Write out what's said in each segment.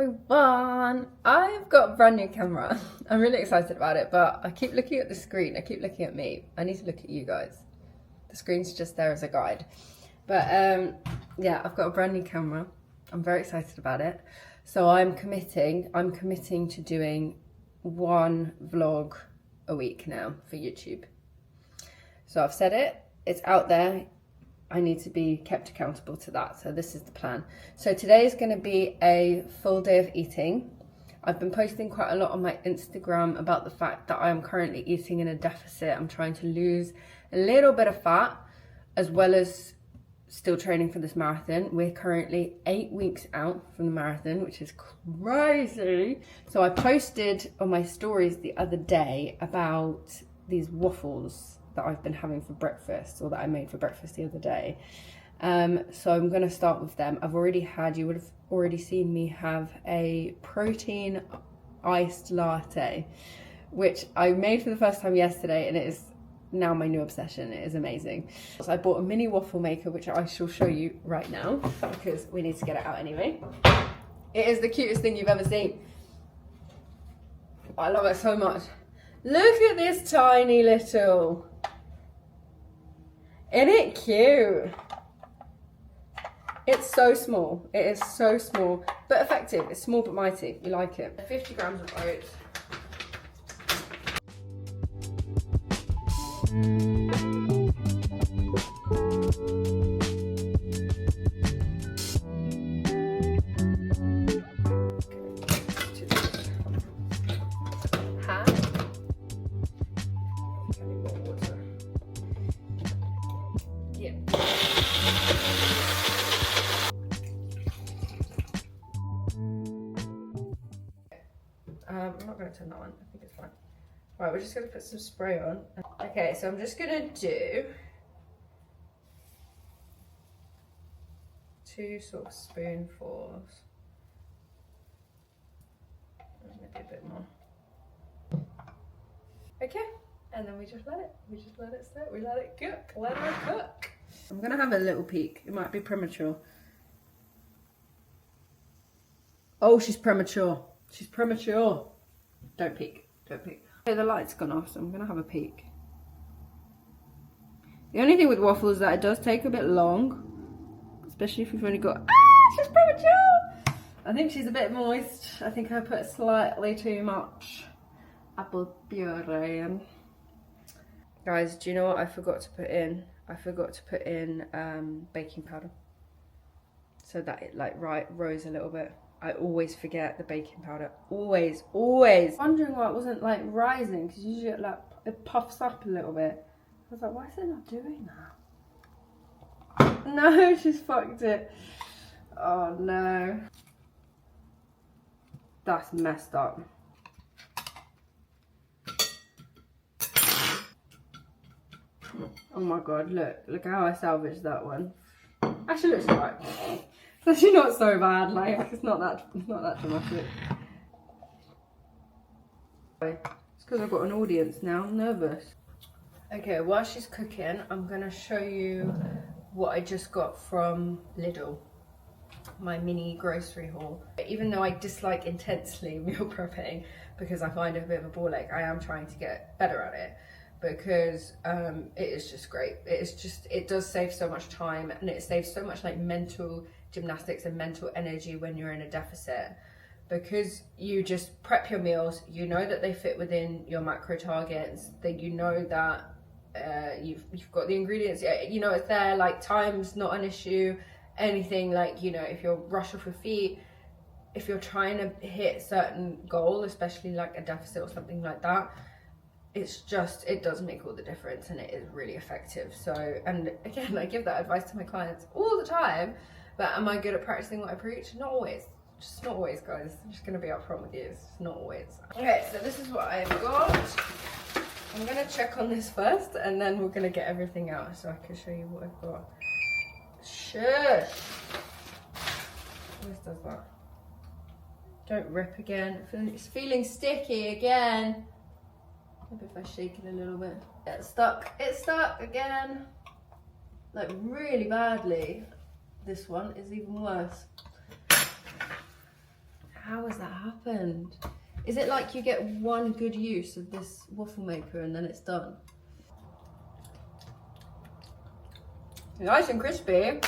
everyone! I've got a brand new camera. I'm really excited about it, but I keep looking at the screen. I keep looking at me. I need to look at you guys. The screen's just there as a guide. But yeah, I've got a brand new camera. I'm very excited about it. So I'm committing to doing one vlog a week now for YouTube. So I've said it, it's out there. I need to be kept accountable to that. So this is the plan. So today is going to be a full day of eating. I've been posting quite a lot on my Instagram about the fact that I am currently eating in a deficit. I'm trying to lose a little bit of fat as well as still training for this marathon. We're currently 8 weeks out from the marathon, which is crazy. So I posted on my stories the other day about these waffles that I've been having for breakfast, or that I made for breakfast the other day. So I'm going to start with them. I've already had, you would have already seen me have a protein iced latte, which I made for the first time yesterday, and it is now my new obsession. It is amazing. So I bought a mini waffle maker, which I shall show you right now because we need to get it out anyway. It is the cutest thing you've ever seen. I love it so much. Look at this tiny little. Isn't it cute? It's so small. It is so small, but effective. It's small but mighty. You like it. 50 grams of oats. I'm not going to turn that on. I think it's fine. Right, we're just going to put some spray on. Okay, so I'm just going to do 2 sort of spoonfuls. Maybe a bit more. Okay, and then we just let it sit. We let it cook. Let it cook. I'm going to have a little peek. It might be premature. Oh, she's premature. She's premature. Don't peek. Don't peek. Okay, the light's gone off, so I'm going to have a peek. The only thing with waffles is that it does take a bit long, especially if you've only got... Ah, she's premature! I think she's a bit moist. I think I put slightly too much apple puree in. Guys, do you know what I forgot to put in? I forgot to put in baking powder, so that it like rose a little bit. I always forget the baking powder. Always. Wondering why it wasn't like rising, because usually it puffs up a little bit. I was like, why is it not doing that? No, she's fucked it. Oh no. That's messed up. Oh my god, look how I salvaged that one. Actually looks alright. It's actually not so bad, like it's not that dramatic. It's because I've got an audience now, I'm nervous. Okay, while she's cooking, I'm gonna show you what I just got from Lidl. My mini grocery haul. Even though I dislike intensely meal prepping because I find it a bit of a ball ache, I am trying to get better at it because it is just great. It does save so much time, and it saves so much like mental gymnastics and mental energy when you're in a deficit, because you just prep your meals, you know that they fit within your macro targets, that you know that you've got the ingredients, you know it's there, like time's not an issue, anything, like, you know, if you're rush off your feet, if you're trying to hit a certain goal, especially like a deficit or something like that, it does make all the difference, and it is really effective. So, and again, I give that advice to my clients all the time, but am I good at practicing what I preach? Not always. Just not always, guys. I'm just going to be upfront with you. It's just not always. Okay, so this is what I've got. I'm going to check on this first, and then we're going to get everything out so I can show you what I've got. Shush! This does that. Don't rip again. It's feeling sticky again. Maybe if I shake it a little bit. It's stuck. It's stuck again. Like really badly. This one is even worse. How has that happened? Is it like you get one good use of this waffle maker and then it's done? Nice and crispy.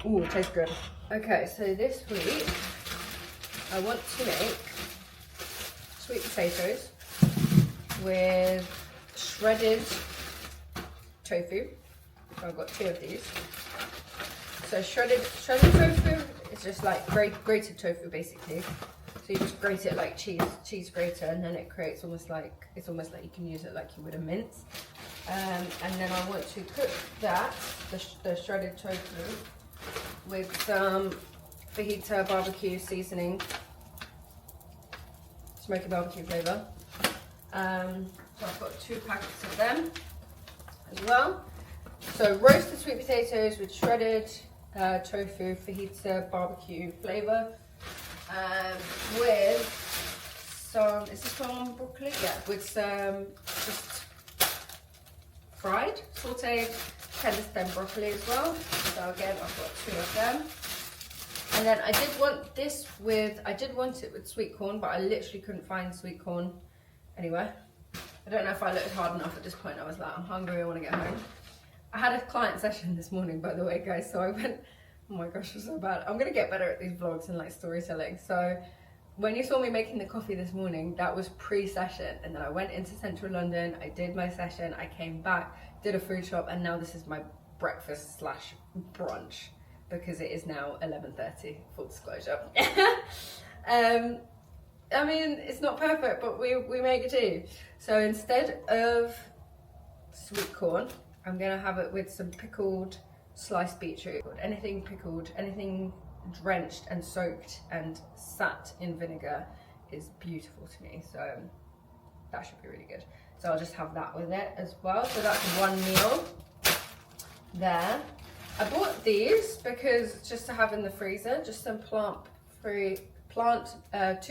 Ooh, it tastes good. Okay, so this week I want to make sweet potatoes with shredded tofu. So I've got 2 of these. So shredded tofu is just like grated tofu basically. So you just grate it like cheese grater, and then it creates almost like you can use it like you would a mince. And then I want to cook that, the shredded tofu, with some fajita barbecue seasoning, smoky barbecue flavour. So I've got 2 packets of them as well. So roasted sweet potatoes with shredded tofu, fajita barbecue flavour, with some, is this one broccoli? Yeah, with some just fried, sauteed tender stem broccoli as well. So again, I've got 2 of them. And then I did want it with sweet corn, but I literally couldn't find sweet corn anywhere. I don't know if I looked hard enough at this point. I was like, I'm hungry, I want to get home. I had a client session this morning, by the way, guys, so I went, oh my gosh, it's so bad. I'm gonna get better at these vlogs and like storytelling. So when you saw me making the coffee this morning, that was pre-session, and then I went into central London, I did my session, I came back, did a food shop, and now this is my breakfast / brunch, because it is now 11:30, full disclosure. I mean, it's not perfect, but we make it do. So instead of sweet corn, I'm gonna have it with some pickled sliced beetroot. Anything pickled, anything drenched and soaked and sat in vinegar is beautiful to me, so that should be really good. So I'll just have that with it as well. So that's one meal there. I bought these because just to have in the freezer, just some 2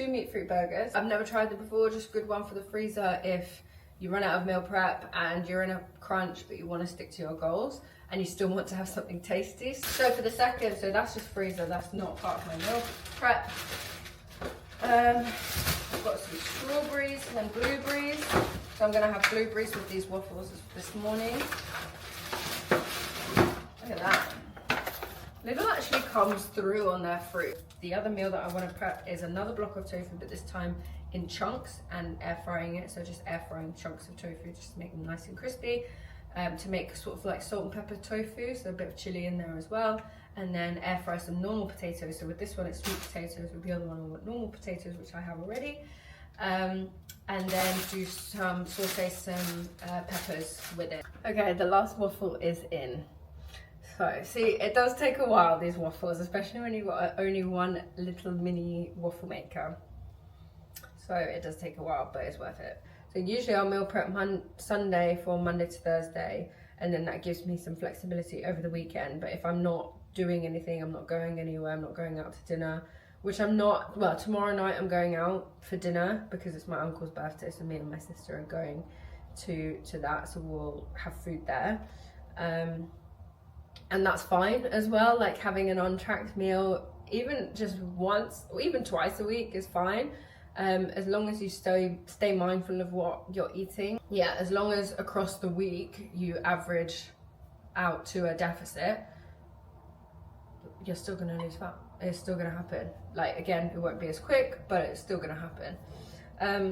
meat-free burgers. I've never tried them before, just a good one for the freezer if you run out of meal prep and you're in a crunch but you want to stick to your goals and you still want to have something tasty. So for the second, so that's just freezer, that's not part of my meal prep. I've got some strawberries and blueberries. So I'm gonna have blueberries with these waffles this morning. Look at that. Lidl actually comes through on their fruit. The other meal that I want to prep is another block of tofu, but this time in chunks, and air frying it. So just air frying chunks of tofu just to make them nice and crispy. To make sort of like salt and pepper tofu, so a bit of chili in there as well. And then air fry some normal potatoes. So with this one it's sweet potatoes, with the other one I want normal potatoes, which I have already. And then do saute some peppers with it. Okay, the last waffle is in. So, see, it does take a while, these waffles, especially when you've got only one little mini waffle maker. So it does take a while, but it's worth it. So usually I'll meal prep Sunday for Monday to Thursday, and then that gives me some flexibility over the weekend. But if I'm not doing anything, I'm not going anywhere, I'm not going out to dinner, which I'm not, well, tomorrow night I'm going out for dinner because it's my uncle's birthday, so me and my sister are going to that, so we'll have food there. And that's fine as well, like having an on-track meal, even just once or even twice a week is fine, as long as you stay mindful of what you're eating. Yeah, as long as across the week you average out to a deficit, you're still gonna lose fat. It's still gonna happen. Like, again, it won't be as quick, but it's still gonna happen.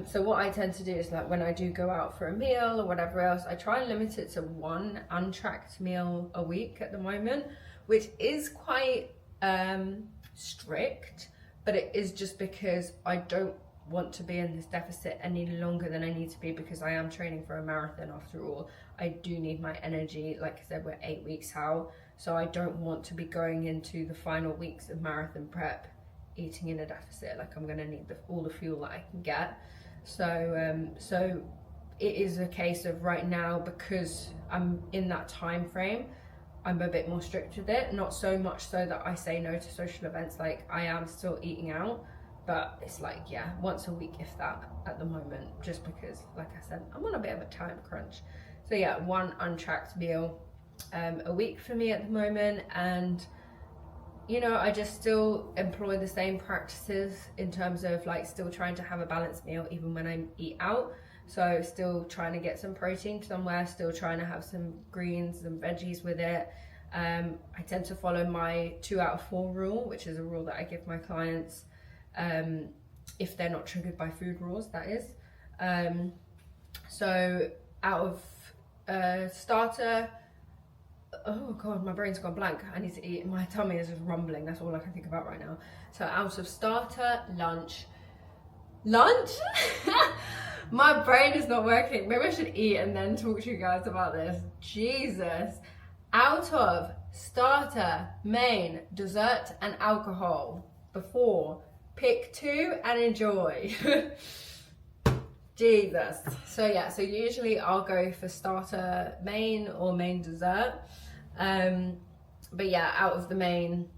So what I tend to do is, like, when I do go out for a meal or whatever else, I try and limit it to one untracked meal a week at the moment, which is quite strict, but it is just because I don't want to be in this deficit any longer than I need to be, because I am training for a marathon after all. I do need my energy. Like I said, we're 8 weeks out, so I don't want to be going into the final weeks of marathon prep eating in a deficit. Like, I'm gonna need all the fuel that I can get. So so it is a case of right now, because I'm in that time frame, I'm a bit more strict with it. Not so much so that I say no to social events. Like, I am still eating out, but it's like, yeah, once a week if that at the moment, just because, like I said, I'm on a bit of a time crunch. So yeah, one untracked meal a week for me at the moment, and you know, I just still employ the same practices in terms of like still trying to have a balanced meal even when I eat out. So still trying to get some protein somewhere, still trying to have some greens and veggies with it. I tend to follow my 2 out of 4 rule, which is a rule that I give my clients if they're not triggered by food rules, that is. So out of starter, oh god, my brain's gone blank. I need to eat. My tummy is just rumbling. That's all I can think about right now. So out of starter, lunch. My brain is not working. Maybe I should eat and then talk to you guys about this. Jesus. Out of starter, main, dessert, and alcohol. Before, pick 2 and enjoy. Jesus. So yeah, so usually I'll go for starter, main, or main dessert. But yeah, out of the main,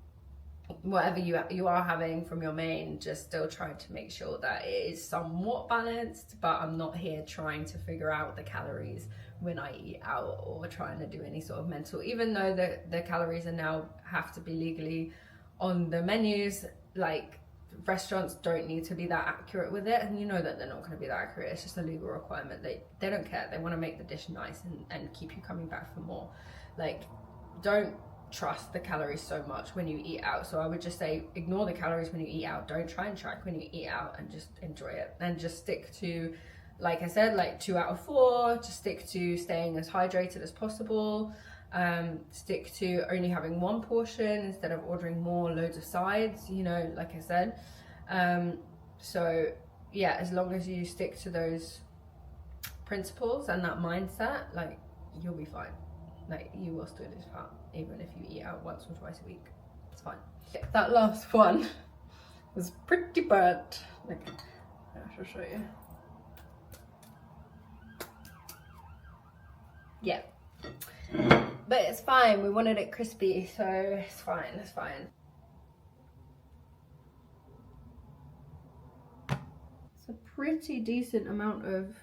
whatever you are having from your main, just still trying to make sure that it is somewhat balanced, but I'm not here trying to figure out the calories when I eat out or trying to do any sort of mental, even though the calories are now have to be legally on the menus. Like, restaurants don't need to be that accurate with it, and you know that they're not going to be that accurate. It's just a legal requirement. They don't care. They want to make the dish nice and keep you coming back for more. Like, don't trust the calories so much when you eat out. So I would just say ignore the calories when you eat out. Don't try and track when you eat out, and just enjoy it, and just stick to, like I said, like 2 out of 4. Just stick to staying as hydrated as possible. Stick to only having 1 portion instead of ordering more, loads of sides, you know, like I said. So yeah, as long as you stick to those principles and that mindset, like, you'll be fine. Like, you will still lose fat even if you eat out once or twice a week. It's fine. That last one was pretty burnt. Like, I shall show you. Yeah, but it's fine. We wanted it crispy, so it's fine. It's fine. It's a pretty decent amount of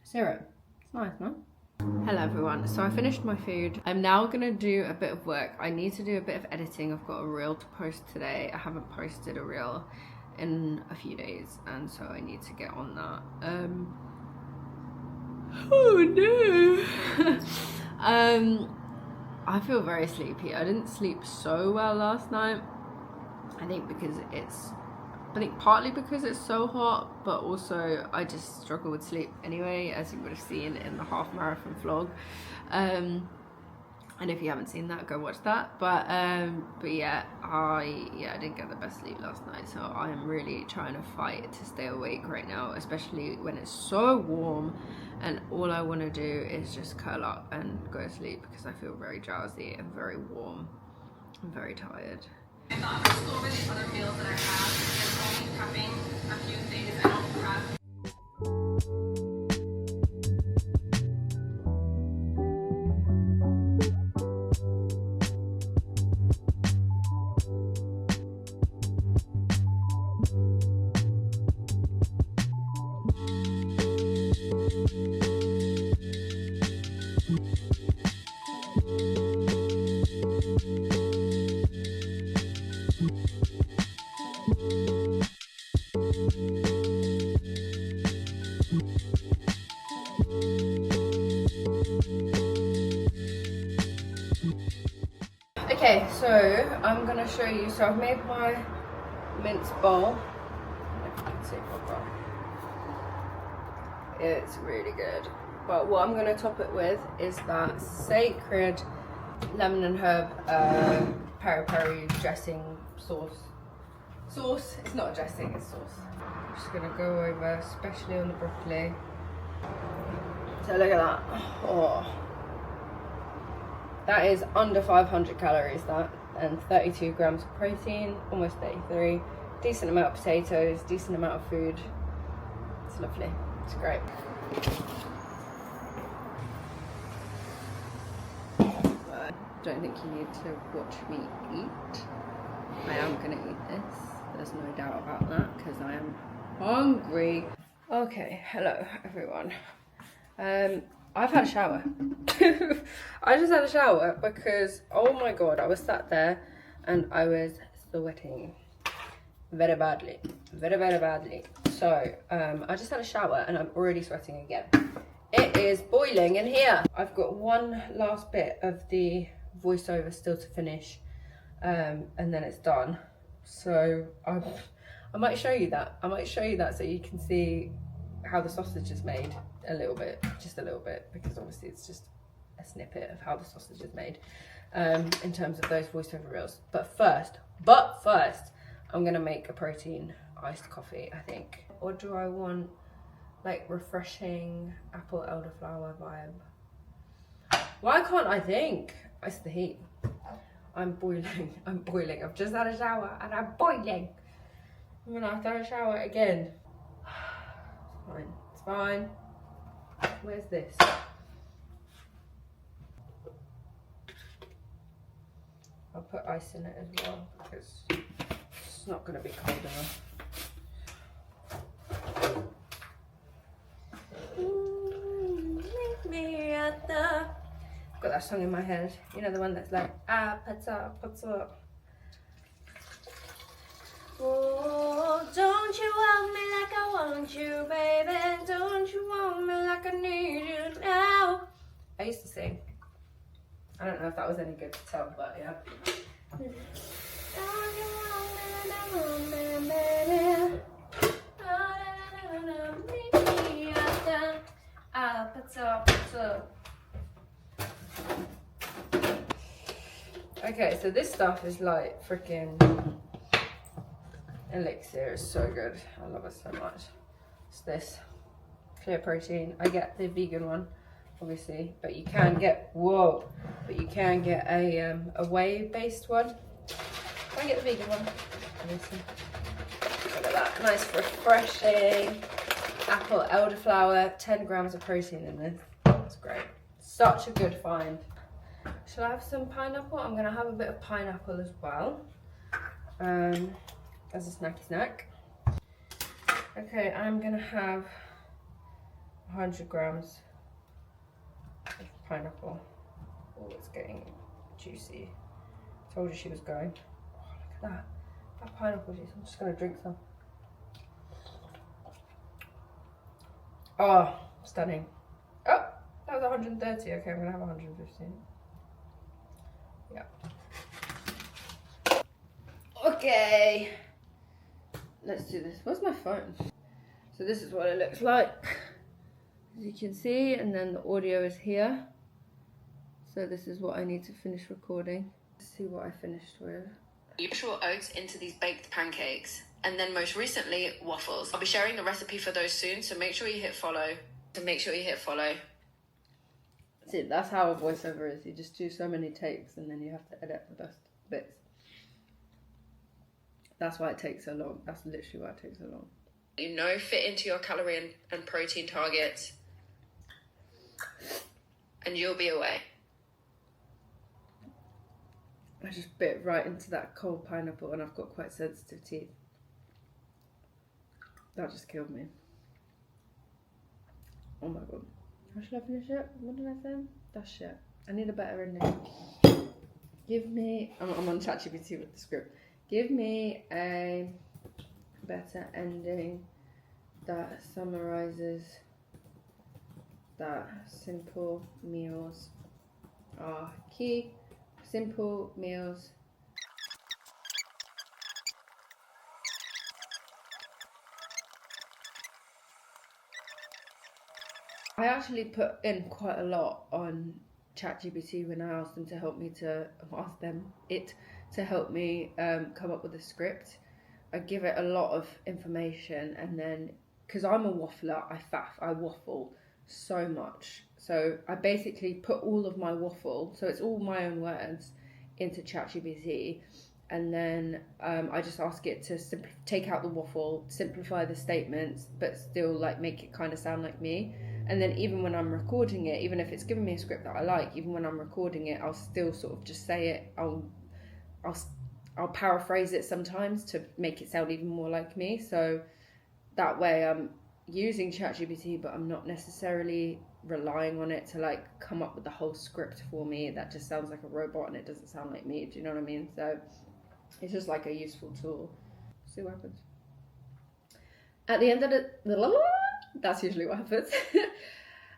syrup. It's nice, no? Hello everyone, so I finished my food. I'm now gonna do a bit of work. I need to do a bit of editing. I've got a reel to post today. I haven't posted a reel in a few days, and so I need to get on that. Oh no. I feel very sleepy. I didn't sleep so well last night. I think partly because it's so hot, but also I just struggle with sleep anyway, as you would have seen in the half marathon vlog. And if you haven't seen that, go watch that. But yeah, I didn't get the best sleep last night, so I am really trying to fight to stay awake right now, especially when it's so warm, and all I want to do is just curl up and go to sleep because I feel very drowsy and very warm. I'm very tired. I thought I'd go over the other meals that I have, and only prepping a few things. I don't prep. Okay, so I'm gonna show you. So I've made my mince bowl. If you can see proper. It's really good. But what I'm gonna top it with is that sacred lemon and herb peri-peri dressing sauce. It's not a dressing, it's sauce. I'm just gonna go over, especially on the broccoli. So look at that. Oh. That is under 500 calories, that, and 32 grams of protein, almost 33. Decent amount of potatoes, decent amount of food. It's lovely, it's great. I don't think you need to watch me eat. I am gonna eat this, there's no doubt about that, because I am hungry. Okay, hello everyone. I've had a shower. I just had a shower because, oh my god, I was sat there and I was sweating very badly. Very, very badly. So, I just had a shower and I'm already sweating again. It is boiling in here. I've got one last bit of the voiceover still to finish, and then it's done. So, I might show you that. I might show you that so you can see how the sausage is made a little bit, just a little bit, because obviously it's just a snippet of how the sausage is made in terms of those voiceover reels. But first, I'm gonna make a protein iced coffee, I think. Or do I want like refreshing apple elderflower vibe? Why can't I think? It's the heat. I'm boiling. I'm boiling. I've just had a shower and I'm boiling. I'm gonna have to have a shower again. It's fine. It's fine. Where's this? I'll put ice in it as well because it's not gonna be cold enough. Meet me at the... I've got that song in my head. You know, the one that's like, pata. Oh, don't you want me like I want you, baby? Don't you want me like I need you now? I used to sing. I don't know if that was any good to tell, but yeah. Don't you want me, baby? Meet me at the pata. Okay, so this stuff is like freaking elixir. It's so good. I love it so much. It's this clear protein. I get the vegan one, obviously, but you can get a whey based one. I get the vegan one, obviously. Look at that, nice refreshing apple elderflower. 10 grams of protein in this. That's great. Such a good find. Shall I have some pineapple? I'm gonna have a bit of pineapple as well, as a snacky snack. Okay, I'm gonna have 100 grams of pineapple. Oh, it's getting juicy. Told you she was going. Oh, look at that. That pineapple juice. I'm just gonna drink some. Oh, stunning. Oh, that was 130. Okay, I'm gonna have 115. Yeah. Okay. Let's do this. Where's my phone? So this is what it looks like, as you can see, and then the audio is here. So this is what I need to finish recording. Let's see what I finished with. Usual oats into these baked pancakes, and then most recently waffles. I'll be sharing the recipe for those soon, so make sure you hit follow. See, that's how a voiceover is. You just do so many takes and then you have to edit the best bits. That's why it takes so long. That's literally why it takes so long. You know, fit into your calorie and protein targets, and you'll be away. I just bit right into that cold pineapple and I've got quite sensitive teeth. That just killed me. Oh my god. How should I finish it? What did I say? That's shit. I need a better ending. Give me... I'm on ChatGPT with the script. Give me a better ending that summarizes that simple meals are key. Simple meals. I actually put in quite a lot on ChatGPT when I asked them to help me to help me come up with a script. I give it a lot of information, and then because I'm a waffler, I waffle so much. So I basically put all of my waffle, so it's all my own words, into ChatGPT, and then I just ask it to take out the waffle, simplify the statements, but still like make it kind of sound like me. And then even when I'm recording it, even if it's giving me a script that I like, even when I'm recording it, I'll still sort of just say it. I'll paraphrase it sometimes to make it sound even more like me. So that way using ChatGPT, but I'm not necessarily relying on it to like come up with the whole script for me. That just sounds like a robot and it doesn't sound like me. Do you know what I mean? So it's just like a useful tool. See what happens. At the end of the that's usually what happens.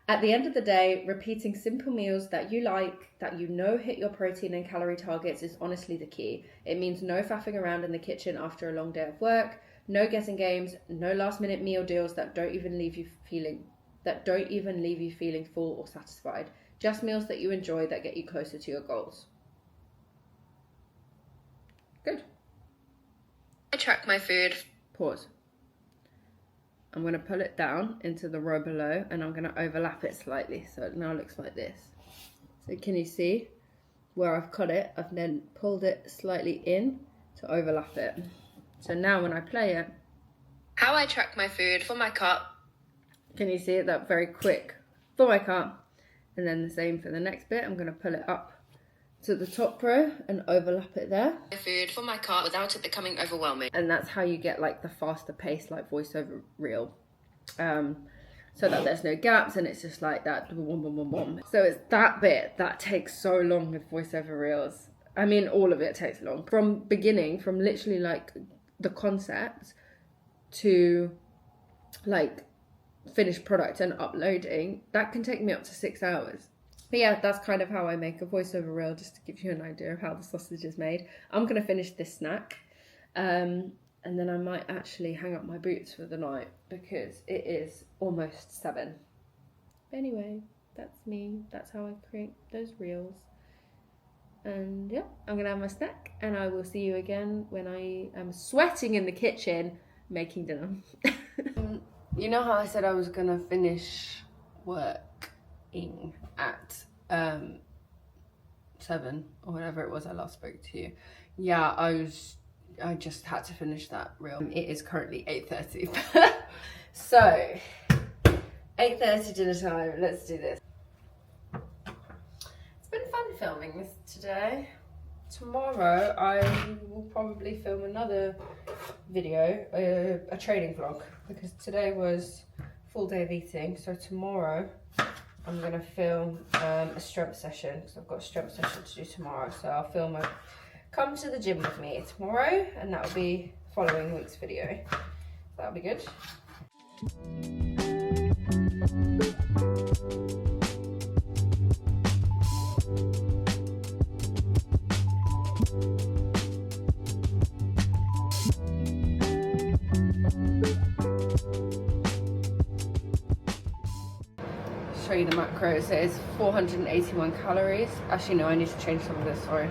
At the end of the day, repeating simple meals that you like, that you know hit your protein and calorie targets is honestly the key. It means no faffing around in the kitchen after a long day of work, no guessing games, no last minute meal deals that don't even leave you feeling full or satisfied. Just meals that you enjoy that get you closer to your goals. Good. I track my food. Pause. I'm going to pull it down into the row below and I'm going to overlap it slightly so it now looks like this. So can you see where I've cut it? I've then pulled it slightly in to overlap it. So now when I play it, How I track my food for my cup. can you see it? That very quick for my cup. And then the same for the next bit. I'm going to pull it up to the top row and overlap it there. My food for my cup without it becoming overwhelming. And that's how you get like the faster pace, like voiceover reel, so that there's no gaps and it's just like that. Boom, boom, boom, boom. So it's that bit that takes so long with voiceover reels. I mean, all of it takes long from beginning, from literally like the concept to like finished product and uploading. That can take me up to 6 hours. But yeah, that's kind of how I make a voiceover reel, just to give you an idea of how the sausage is made. I'm going to finish this snack. And then I might actually hang up my boots for the night because it is almost 7. But anyway, that's me. That's how I create those reels. And yeah, I'm going to have my snack and I will see you again when I am sweating in the kitchen making dinner. You know how I said I was going to finish working at 7 or whatever it was I last spoke to you? Yeah, I just had to finish that reel. It is currently 8:30. So 8:30 dinner time. Let's do this. It's been fun filming this today. Tomorrow I will probably film another video, a training vlog, because today was full day of eating. So tomorrow I'm gonna film a strength session because I've got a strength session to do tomorrow. So I'll film a come to the gym with me tomorrow, and that will be following week's video. That'll be good. Show you the macros. It is 481 calories. Actually no, I need to change some of this, sorry.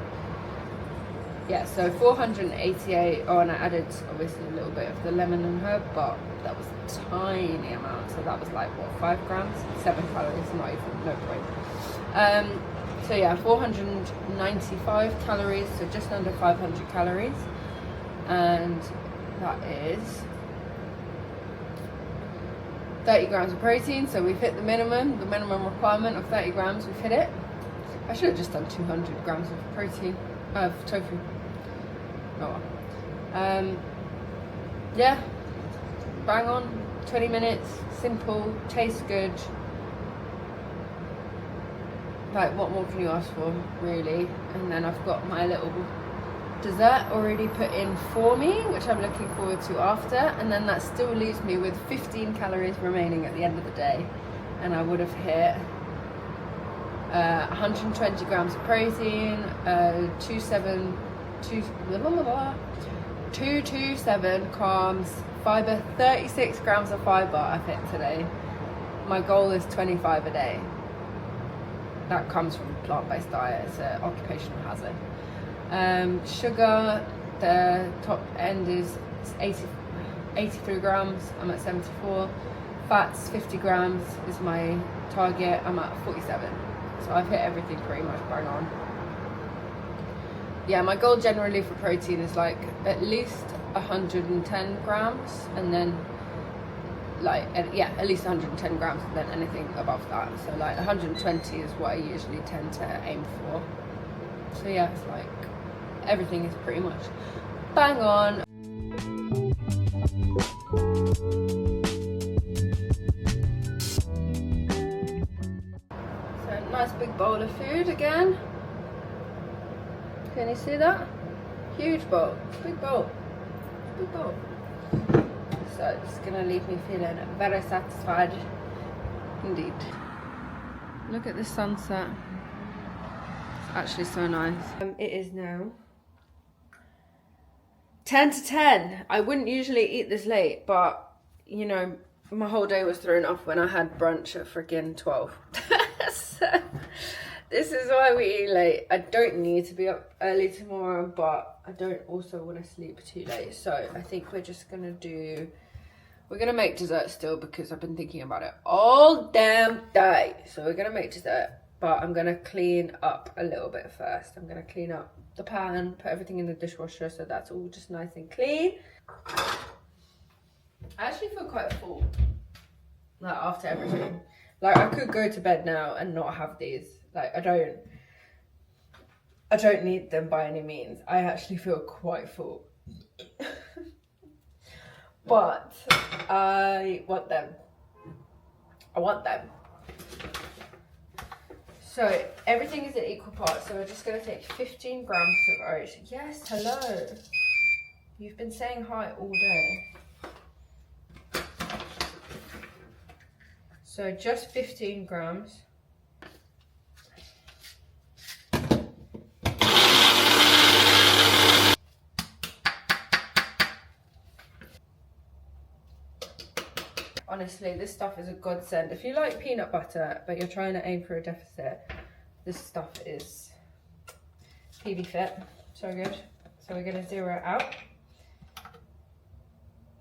Yeah, so 488. Oh, and I added obviously a little bit of the lemon and herb, but that was a tiny amount. So that was like what, 5 grams? 7 calories, not even, no point. So yeah, 495 calories, so just under 500 calories. And that is 30 grams of protein, so we've hit the minimum requirement of 30 grams, we've hit it. I should have just done 200 grams of protein, of tofu. Oh well. Yeah, bang on, 20 minutes, simple, tastes good. Like, what more can you ask for, really? And then I've got my little dessert already put in for me, which I'm looking forward to after, and then that still leaves me with 15 calories remaining at the end of the day, and I would have hit 120 grams of protein, 227 carbs, fiber, 36 grams of fiber I've hit today. My goal is 25 a day. That comes from a plant-based diet. It's an occupational hazard. Sugar, the top end is 83 grams, I'm at 74. Fats, 50 grams is my target, I'm at 47. So I've hit everything pretty much bang on. Yeah, my goal generally for protein is like at least 110 grams, and then like, yeah, at least 110 grams, and then anything above that. So like 120 is what I usually tend to aim for. So yeah, it's like everything is pretty much bang on. nice big bowl of food again. Can you see that? Huge bowl, big bowl, big bowl. So it's gonna leave me feeling very satisfied indeed. Look at the sunset. It's actually so nice. It is now 10 to 10. I wouldn't usually eat this late, but you know, my whole day was thrown off when I had brunch at freaking 12. So this is why we eat late. I don't need to be up early tomorrow, but I don't also want to sleep too late. So I think we're just gonna we're gonna make dessert still because I've been thinking about it all damn day. So we're gonna make dessert, but I'm gonna clean up a little bit first. I'm gonna clean up the pan, put everything in the dishwasher so that's all just nice and clean. I actually feel quite full, like after everything. Like I could go to bed now and not have these. Like I don't need them by any means. I actually feel quite full. But I want them. I want them. So everything is in equal parts. So we're just gonna take 15 grams of oats. Yes, hello. You've been saying hi all day. So just 15 grams. Honestly, this stuff is a godsend. If you like peanut butter, but you're trying to aim for a deficit, this stuff is PB fit. So good. So we're gonna zero it out.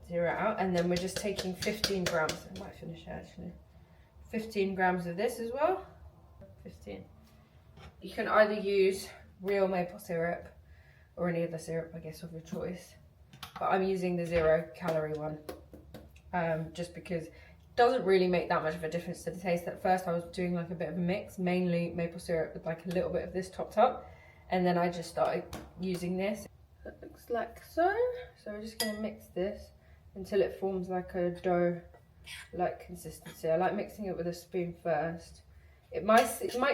Zero it out, and then we're just taking 15 grams. I might finish it actually. 15 grams of this as well. 15. You can either use real maple syrup or any other syrup, I guess, of your choice. But I'm using the 0-calorie one. Just because it doesn't really make that much of a difference to the taste. At first I was doing like a bit of a mix, mainly maple syrup with like a little bit of this topped up, and then I just started using this. It looks like so. So we're just going to mix this until it forms like a dough like consistency. I like mixing it with a spoon first. It might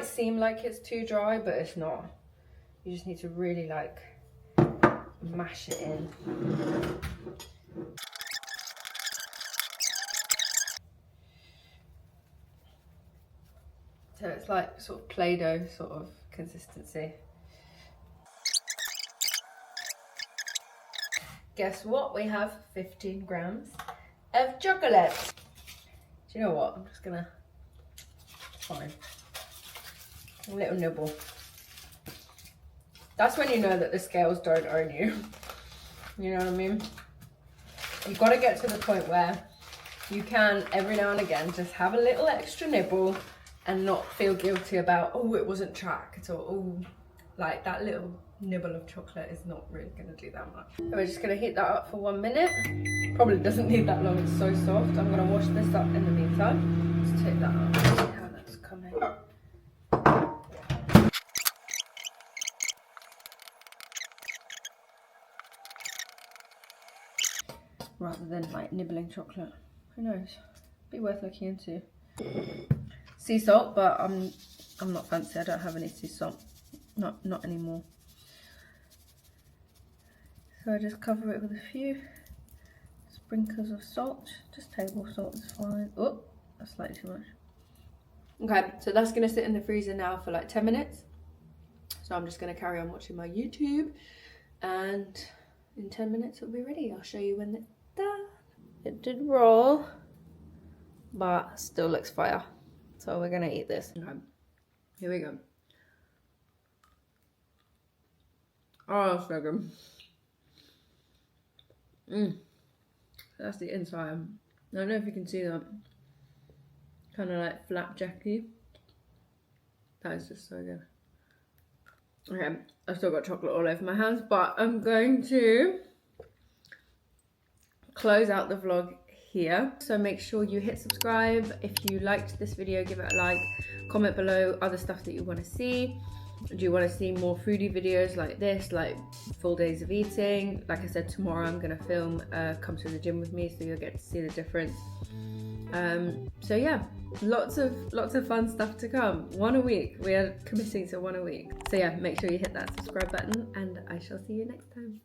seem like it's too dry, but it's not. You just need to really like mash it in. So it's like sort of Play-Doh sort of consistency. Guess what? We have 15 grams of chocolate. Do you know what? I'm just gonna, fine. A little nibble. That's when you know that the scales don't own you. You know what I mean? You've got to get to the point where you can, every now and again, just have a little extra nibble and not feel guilty about, oh, it wasn't tracked, or oh, like that little nibble of chocolate is not really going to do that much. So we're just going to heat that up for 1 minute. Probably doesn't need that long, it's so soft. I'm going to wash this up in the meantime. Let's take that out, see how that's coming. Rather than like nibbling chocolate. Who knows? Be worth looking into. Sea salt, but I'm not fancy. I don't have any sea salt. Not anymore. So I just cover it with a few sprinkles of salt. Just table salt is fine. Oh, that's slightly too much. Okay, so that's gonna sit in the freezer now for like 10 minutes. So I'm just gonna carry on watching my YouTube, and in 10 minutes it'll be ready. I'll show you when it's done. It did roll, but still looks fire. So we're gonna eat this. Okay, here we go. Oh, so good. That's the inside. I don't know if you can see that. Kind of like flapjacky. That is just so good. Okay, I've still got chocolate all over my hands, but I'm going to close out the vlog here. So make sure you hit subscribe. If you liked this video, give it a like. Comment below other stuff that you want to see. Do you want to see more foodie videos like this, like full days of eating? Like I said, tomorrow I'm going to film come to the gym with me, so you'll get to see the difference. So yeah, lots of fun stuff to come. One a week. We are committing to one a week. So yeah, make sure you hit that subscribe button and I shall see you next time.